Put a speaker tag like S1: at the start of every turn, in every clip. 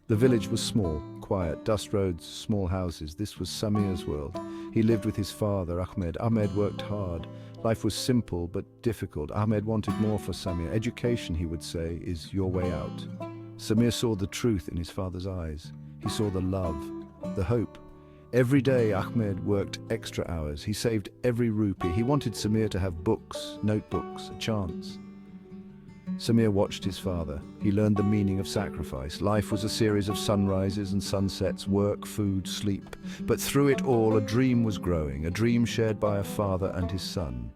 S1: The village was small, quiet, dust roads, small houses. This was Samir's world. He lived with his father, Ahmed. Ahmed worked hard. Life was simple but difficult. Ahmed wanted more for Samir. Education, he would say, is your way out. Samir saw the truth in his father's eyes. He saw the love, the hope. Every day Ahmed worked extra hours. He saved every rupee. He wanted Samir to have books, notebooks, a chance. Samir watched his father. He learned the meaning of sacrifice. Life was a series of sunrises and sunsets, work, food, sleep. But through it all, a dream was growing, a dream shared by a father and his son.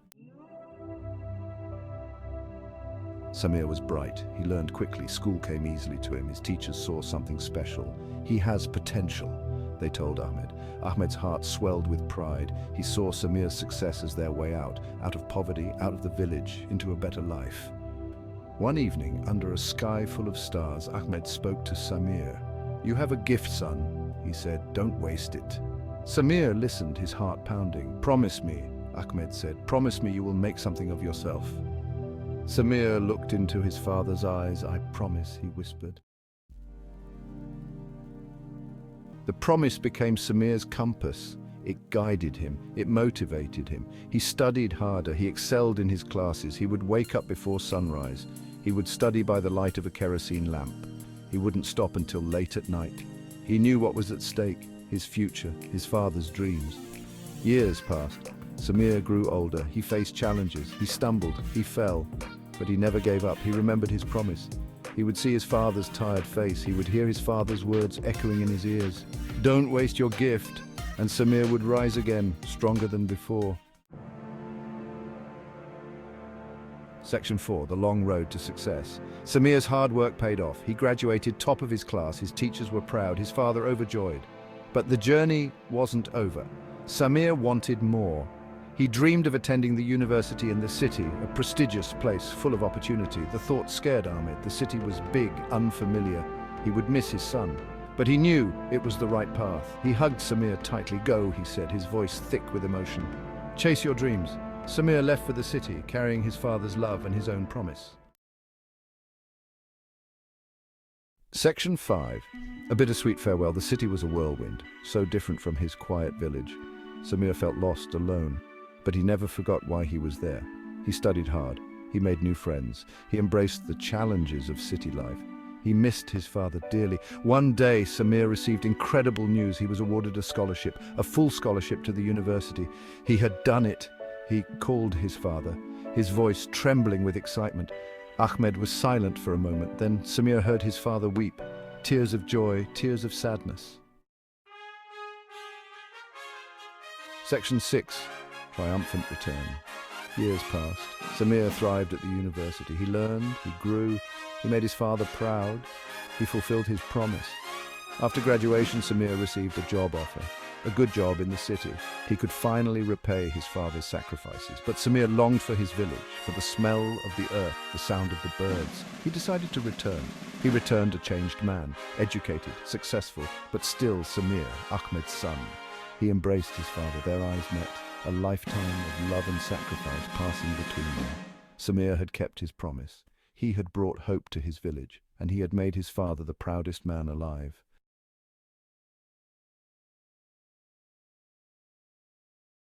S1: Samir was bright. He learned quickly. School came easily to him. His teachers saw something special. He has potential, they told Ahmed. Ahmed's heart swelled with pride. He saw Samir's success as their way out of poverty, out of the village, into a better life. One evening, under a sky full of stars, Ahmed spoke to Samir. "You have a gift, son," he said. "Don't waste it." Samir listened, his heart pounding. "Promise me," Ahmed said. "Promise me you will make something of yourself." Samir looked into his father's eyes. "I promise," he whispered. The promise became Samir's compass. It guided him. It motivated him. He studied harder. He excelled in his classes. He would wake up before sunrise. He would study by the light of a kerosene lamp. He wouldn't stop until late at night. He knew what was at stake, his future, his father's dreams. Years passed. Samir grew older. He faced challenges. He stumbled. He fell. But he never gave up. He remembered his promise. He would see his father's tired face. He would hear his father's words echoing in his ears. "Don't waste your gift." And Samir would rise again, stronger than before. Section 4, the long road to success. Samir's hard work paid off. He graduated top of his class. His teachers were proud, his father overjoyed. But the journey wasn't over. Samir wanted more. He dreamed of attending the university in the city, a prestigious place full of opportunity. The thought scared Ahmed. The city was big, unfamiliar. He would miss his son. But he knew it was the right path. He hugged Samir tightly. "Go," he said, his voice thick with emotion. "Chase your dreams." Samir left for the city, carrying his father's love and his own promise. Section 5. A bittersweet farewell. The city was a whirlwind, so different from his quiet village. Samir felt lost, alone, but he never forgot why he was there. He studied hard. He made new friends. He embraced the challenges of city life. He missed his father dearly. One day, Samir received incredible news. He was awarded a scholarship, a full scholarship to the university. He had done it. He called his father, his voice trembling with excitement. Ahmed was silent for a moment. Then Samir heard his father weep, tears of joy, tears of sadness. Section 6. Triumphant return. Years passed. Samir thrived at the university. He learned, he grew, he made his father proud. He fulfilled his promise. After graduation, Samir received a job offer, a good job in the city. He could finally repay his father's sacrifices. But Samir longed for his village, for the smell of the earth, the sound of the birds. He decided to return. He returned a changed man, educated, successful, but still Samir, Ahmed's son. He embraced his father. Their eyes met, a lifetime of love and sacrifice passing between them. Samir had kept his promise. He had brought hope to his village, and he had made his father the proudest man alive.